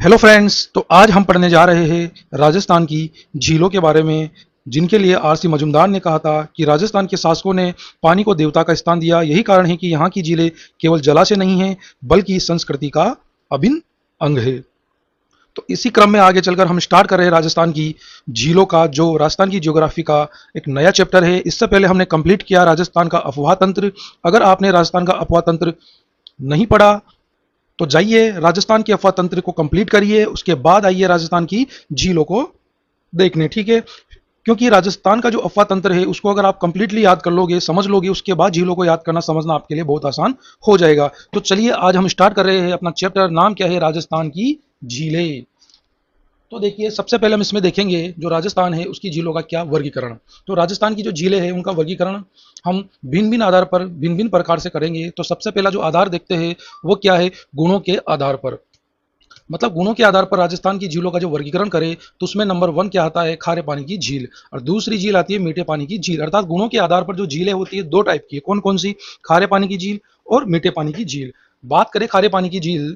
Hello friends. तो आज हम पढ़ने जा रहे हैं राजस्थान की झीलों के बारे में, जिनके लिए आरसी मजूमदार ने कहा था कि राजस्थान के शासकों ने पानी को देवता का स्थान दिया। यही कारण है कि यहाँ की झीलें केवल जलाशय नहीं हैं बल्कि संस्कृति का अभिन्न अंग है। तो इसी क्रम में आगे चलकर हम स्टार्ट कर रहे हैं राजस्थान की झीलों का, जो राजस्थान की ज्योग्राफी का एक नया चैप्टर है। इससे पहले हमने कंप्लीट किया राजस्थान का अफवाह तंत्र। अगर आपने राजस्थान का अफवाह तंत्र नहीं पढ़ा तो जाइए राजस्थान के अफवाह तंत्र को कंप्लीट करिए, उसके बाद आइए राजस्थान की झीलों को देखने। ठीक है, क्योंकि राजस्थान का जो अफवाह तंत्र है उसको अगर आप कंप्लीटली याद कर लोगे, समझ लोगे, उसके बाद झीलों को याद करना समझना आपके लिए बहुत आसान हो जाएगा। तो चलिए आज हम स्टार्ट कर रहे हैं अपना चैप्टर। नाम क्या है? राजस्थान की झीलें। तो देखिए, सबसे पहले हम इसमें देखेंगे जो राजस्थान है उसकी झीलों का क्या वर्गीकरण। तो राजस्थान की जो झीलें हैं उनका वर्गीकरण हम भिन्न भिन्न आधार पर, भिन्न भिन्न प्रकार से करेंगे। तो सबसे पहला जो आधार देखते हैं वो क्या है? गुणों के आधार पर। मतलब गुणों के आधार पर राजस्थान की झीलों का जो वर्गीकरण करें तो उसमें नंबर 1 क्या आता है? खारे पानी की झील। और दूसरी झील आती है मीठे पानी की झील। अर्थात गुणों के आधार पर जो झीलें होती है दो टाइप की है। कौन कौन सी? खारे पानी की झील और मीठे पानी की झील। बात करें खारे पानी की झील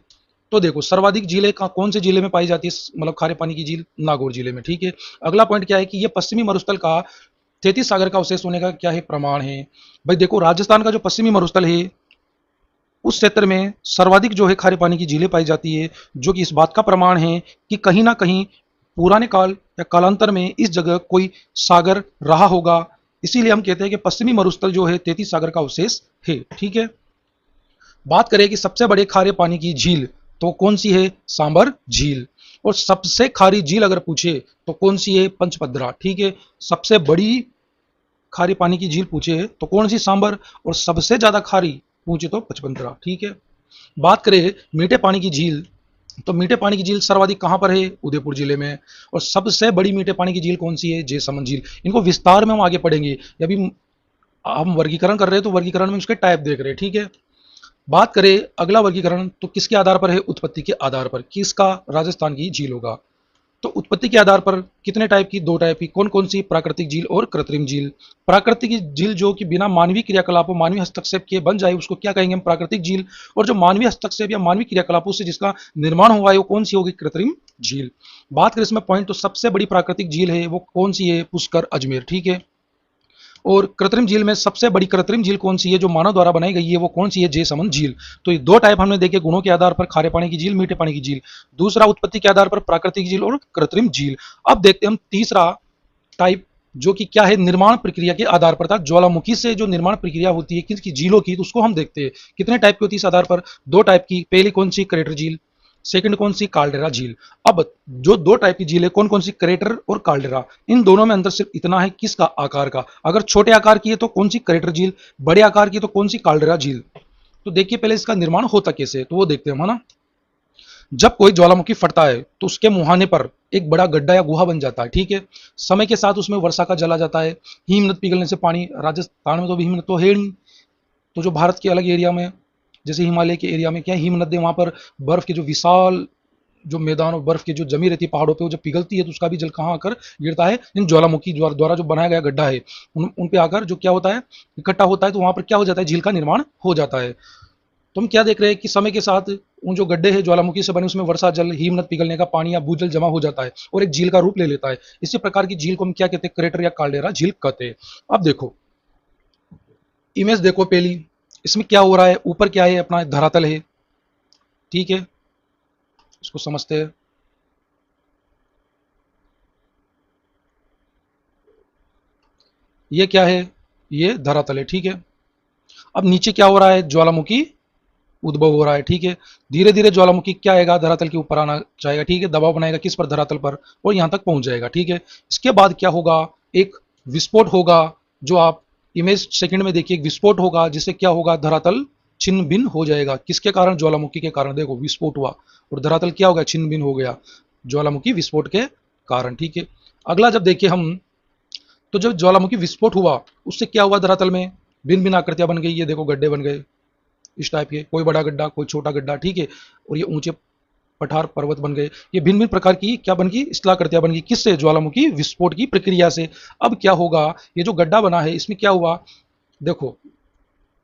तो देखो, सर्वाधिक झीलें कौन से जिले में पाई जाती है? मतलब खारे पानी की झील नागौर जिले में। ठीक है, अगला पॉइंट क्या है कि ये पश्चिमी मरुस्थल का 33 सागर का अवशेष होने का क्या है? प्रमाण है। भाई देखो, राजस्थान का जो पश्चिमी मरुस्थल है उस क्षेत्र में सर्वाधिक जो है खारे पानी की झीलें पाई जाती है, जो कि इस बात का प्रमाण है कि कहीं ना कहीं पुराने काल या कालांतर में इस जगह कोई सागर रहा होगा। इसीलिए हम कहते हैं कि पश्चिमी मरुस्थल जो है 33 सागर का अवशेष है। ठीक है, बात करें कि सबसे बड़े खारे पानी की झील तो कौन सी है? सांबर झील। और सबसे खारी झील अगर पूछे तो कौन सी है? पंचपद्रा। ठीक है, सबसे बड़ी खारे पानी की झील पूछे तो कौन सी? सांबर। और सबसे ज्यादा खारी पूछे तो पचपंद्रा। ठीक है, बात करें मीठे पानी की झील तो मीठे पानी की झील सर्वाधिक कहां पर है? उदयपुर जिले में। और सबसे बड़ी मीठे पानी की झील कौन सी है? जयसमंद झील। इनको विस्तार में हम आगे पढ़ेंगे। अभी हम वर्गीकरण कर रहे हैं तो वर्गीकरण में उसके टाइप देख रहे हैं। ठीक है, बात करें अगला वर्गीकरण तो किसके आधार पर है? उत्पत्ति के आधार पर। किसका? राजस्थान की झीलों का। तो उत्पत्ति के आधार पर कितने टाइप की? दो टाइप की। कौन कौन सी? प्राकृतिक झील और कृत्रिम झील। प्राकृतिक झील जो कि बिना मानवीय क्रियाकलापों, मानवीय हस्तक्षेप के बन जाए उसको क्या कहेंगे हम? प्राकृतिक झील। और जो मानवीय हस्तक्षेप या मानवीय क्रियाकलापों से जिसका निर्माण हुआ है वो कौन सी होगी? कृत्रिम झील। बात करें इसमें पॉइंट तो सबसे बड़ी प्राकृतिक झील है वो कौन सी है? पुष्कर, अजमेर। ठीक है, और कृत्रिम झील में सबसे बड़ी कृत्रिम झील कौन सी है जो मानव द्वारा बनाई गई है? वो कौन सी है? जयसमंद झील। तो ये दो टाइप हमने देखे, गुणों के आधार पर खारे पानी की झील, मीठे पानी की झील। दूसरा उत्पत्ति के आधार पर प्राकृतिक झील और कृत्रिम झील। अब देखते हैं हम तीसरा टाइप, जो कि क्या है? निर्माण प्रक्रिया के आधार पर था। ज्वालामुखी से जो निर्माण प्रक्रिया होती है किसकी? झीलों की, तो उसको हम देखते हैं। कितने टाइप की होती है इस आधार पर? दो टाइप की। पहली कौन सी? क्रेटर झील। सेकंड कौन सी? काल्डेरा झील। अब जो दो टाइप की झील है कौन कौन सी? क्रेटर और काल्डेरा। इन दोनों में अंतर सिर्फ इतना है किसका? आकार का। अगर छोटे आकार की है तो कौन सी? क्रेटर झील। बड़े आकार की तो कौन सी? काल्डेरा झील। तो देखिए पहले इसका निर्माण होता कैसे, तो वो देखते हैं हम, है ना। जब कोई ज्वालामुखी फटता है तो उसके मुहाने पर एक बड़ा गड्ढा या गुहा बन जाता है। ठीक है, समय के साथ उसमें वर्षा का जल आ जाता है। हिमनद पिघलने से पानी, राजस्थान में तो हिमनद तो है नहीं, तो जो भारत के अलग एरिया में, जैसे हिमालय के एरिया में क्या है? हिमनद है, वहां पर बर्फ के जो विशाल जो मैदान और बर्फ की जो जमी रहती है पहाड़ों पे, वो जब पिघलती है तो उसका भी जल कहाँ आकर गिरता है? इन ज्वालामुखी द्वारा जो बनाया गया गड्ढा है उन पे आकर जो क्या होता है? इकट्ठा होता है। तो वहां पर क्या हो जाता है? झील का निर्माण हो जाता है। तो हम क्या देख रहे हैं कि समय के साथ उन जो गड्ढे हैं ज्वालामुखी से बने उसमें वर्षा जल, हिमनद पिघलने का पानी या भूजल जमा हो जाता है और एक झील का रूप ले लेता है। इसी प्रकार की झील को हम क्या कहते हैं? क्रेटर या काल्डेरा झील कहते हैं। अब देखो इमेज देखो पहली, इसमें क्या हो रहा है? ऊपर क्या है? अपना धरातल है। ठीक है, इसको समझते हैं। ये क्या है? ये धरातल है। ठीक है, अब नीचे क्या हो रहा है? ज्वालामुखी उद्भव हो रहा है। ठीक है, धीरे धीरे ज्वालामुखी क्या आएगा? धरातल के ऊपर आना चाहेगा। ठीक है, दबाव बनाएगा किस पर? धरातल पर, और यहां तक पहुंच जाएगा। ठीक है, इसके बाद क्या होगा? एक विस्फोट होगा, जो आप इमेज सेकंड में देखिए। एक विस्फोट होगा जिससे क्या होगा? धरातल छिन्न भिन्न हो जाएगा। किसके कारण? ज्वालामुखी के कारण। देखो विस्फोट हुआ और धरातल क्या हो गया? छिन्न भिन्न हो गया, ज्वालामुखी विस्फोट के कारण। ठीक है, अगला जब देखें हम तो जब ज्वालामुखी विस्फोट हुआ उससे क्या हुआ? धरातल में भिन्न भिन्न आकृतियां बन गई। ये देखो गड्ढे बन गए इस टाइप के, कोई बड़ा गड्ढा कोई छोटा गड्ढा। ठीक है, और ये ऊंचे पठार पर्वत बन गए। ये भिन्न भिन्न प्रकार की क्या बन गई? स्थलाकृतियां बन गई। किससे? ज्वालामुखी विस्फोट की प्रक्रिया से। अब क्या होगा? ये जो गड्ढा बना है इसमें क्या हुआ? देखो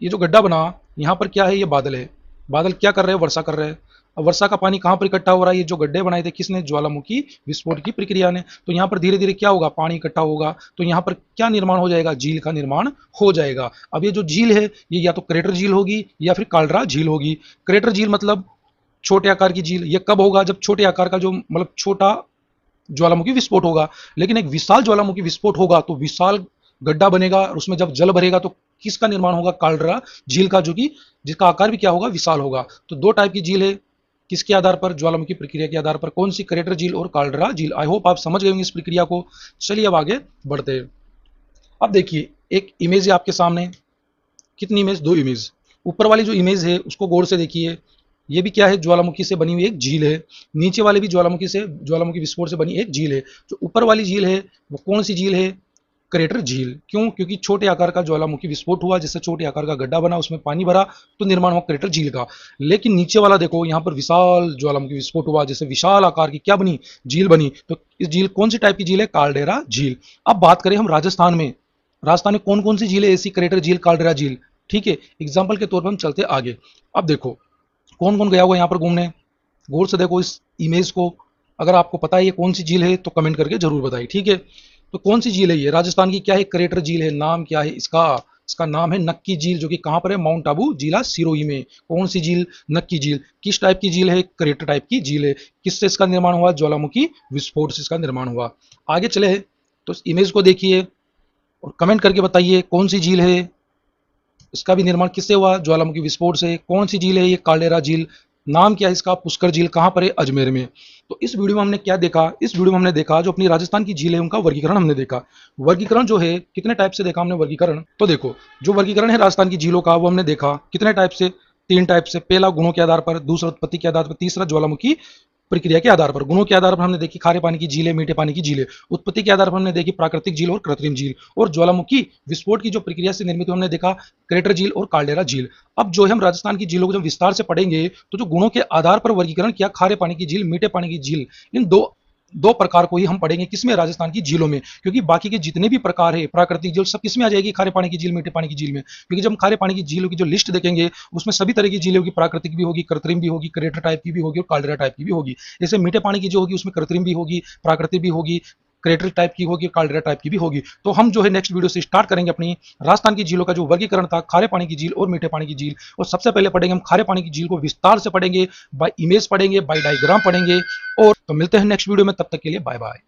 ये जो गड्ढा बना, यहाँ पर क्या है? ये बादल है। बादल क्या कर रहे हैं? वर्षा कर रहे हैं। अब वर्षा का पानी कहाँ पर इकट्ठा हो रहा है, ये जो गड्ढे बनाए थे किसने, ज्वालामुखी विस्फोट की प्रक्रिया ने। तो यहाँ पर धीरे धीरे क्या होगा, पानी इकट्ठा होगा, तो यहाँ पर क्या निर्माण हो जाएगा, झील का निर्माण हो जाएगा। अब ये जो झील है ये या तो क्रेटर झील होगी या फिर काल्डरा झील होगी। क्रेटर झील मतलब छोटे आकार की झील। ये कब होगा, जब छोटे आकार का जो मतलब छोटा ज्वालामुखी विस्फोट होगा। लेकिन एक विशाल ज्वालामुखी विस्फोट होगा तो विशाल गड्ढा बनेगा और उसमें जब जल भरेगा तो किसका निर्माण होगा, काल्डरा झील का, जो कि जिसका आकार भी क्या होगा, विशाल होगा। तो दो टाइप की झील है, किसके आधार पर, ज्वालामुखी प्रक्रिया के आधार पर। कौन सी, क्रेटर झील और काल्डरा झील। आई होप आप समझ गए होंगे इस प्रक्रिया को। चलिए अब आगे बढ़ते हैं। अब देखिए एक इमेज है आपके सामने, कितनी इमेज, दो इमेज। ऊपर वाली जो इमेज है उसको गौर से देखिए, ये भी क्या है, ज्वालामुखी से बनी हुई एक झील है। नीचे वाले भी ज्वालामुखी विस्फोट से बनी एक झील है। जो ऊपर वाली झील है वो कौन सी झील है, क्रेटर झील। क्यों, क्योंकि छोटे आकार का ज्वालामुखी विस्फोट हुआ, जिससे छोटे आकार का गड्ढा बना, उसमें पानी भरा तो निर्माण हुआ क्रेटर झील का। लेकिन नीचे वाला देखो, यहाँ पर विशाल ज्वालामुखी विस्फोट हुआ, जिससे विशाल आकार की क्या बनी, झील बनी। तो इस झील कौन सी टाइप की झील है, काल्डेरा झील। अब बात करें हम राजस्थान में, राजस्थान में कौन कौन सी झील है ऐसी, क्रेटर झील, काल्डेरा झील। ठीक है, एग्जाम्पल के तौर पर हम चलते आगे। अब देखो कौन कौन गया हुआ यहाँ पर घूमने, गौर से देखो इस इमेज को। अगर आपको पता है ये कौन सी झील है तो कमेंट करके जरूर बताइए। ठीक है, तो कौन सी झील है ये, राजस्थान की क्या है, क्रेटर झील है। नाम क्या है इसका, इसका नाम है नक्की झील, जो कि कहाँ पर है, माउंट आबू जिला सिरोही में। कौन सी झील, नक्की झील। किस टाइप की झील है, क्रेटर टाइप की झील है। किससे इसका निर्माण हुआ, ज्वालामुखी विस्फोट से इसका निर्माण हुआ। आगे चले तो इस इमेज को देखिए और कमेंट करके बताइए कौन सी झील है, इसका भी निर्माण किससे हुआ, ज्वालामुखी विस्फोट से। कौन सी झील है ये, काल्डेरा झील। नाम क्या है इसका, पुष्कर झील। कहाँ पर है, अजमेर में। तो इस वीडियो में हमने क्या देखा, इस वीडियो में हमने देखा जो अपनी राजस्थान की झील है उनका वर्गीकरण हमने देखा। वर्गीकरण जो है कितने टाइप से देखा हमने वर्गीकरण, तो देखो जो वर्गीकरण है राजस्थान की झीलों का वो हमने देखा कितने टाइप से, तीन टाइप से। पहला गुणों के आधार पर, दूसरा उत्पत्ति के आधार पर, तीसरा ज्वालामुखी प्रक्रिया के आधार पर। गुणों के आधार पर हमने देखी खारे पानी की झीलें, मीठे पानी की झीलें। उत्पत्ति के आधार पर हमने देखी प्राकृतिक झील और कृत्रिम झील। और ज्वालामुखी विस्फोट की जो प्रक्रिया से निर्मित हुई हमने देखा क्रेटर झील और काल्डेरा झील। अब जो है हम राजस्थान की झीलों को जब विस्तार से पढ़ेंगे तो जो गुणों के आधार पर वर्गीकरण किया, खारे पानी की झील, मीठे पानी की झील, इन दो दो प्रकार को ही हम पढ़ेंगे किसमें, राजस्थान की झीलों में। क्योंकि बाकी के जितने भी प्रकार है प्राकृतिक झील सब किसमें आ जाएगी, खारे पानी की झील, मीठे पानी की झील में। क्योंकि जब हम खारे पानी की झीलों की जो लिस्ट देखेंगे उसमें सभी तरह की झीलें होगी, प्राकृतिक भी होगी, कृत्रिम भी होगी, क्रेटर टाइप की भी होगी और काल्डेरा टाइप की भी होगी। जैसे मीठे पानी की जो होगी उसमें कृत्रिम भी होगी, प्राकृतिक भी होगी, क्रेटर टाइप की होगी, काल्डेरा टाइप की भी होगी। तो हम जो है नेक्स्ट वीडियो से स्टार्ट करेंगे अपनी राजस्थान की झीलों का जो वर्गीकरण था, खारे पानी की झील और मीठे पानी की झील। और सबसे पहले पढ़ेंगे हम खारे पानी की झील को विस्तार से पढ़ेंगे, बाय इमेज पढ़ेंगे, बाय डायग्राम पढ़ेंगे। और तो मिलते हैं नेक्स्ट वीडियो में, तब तक के लिए बाय बाय।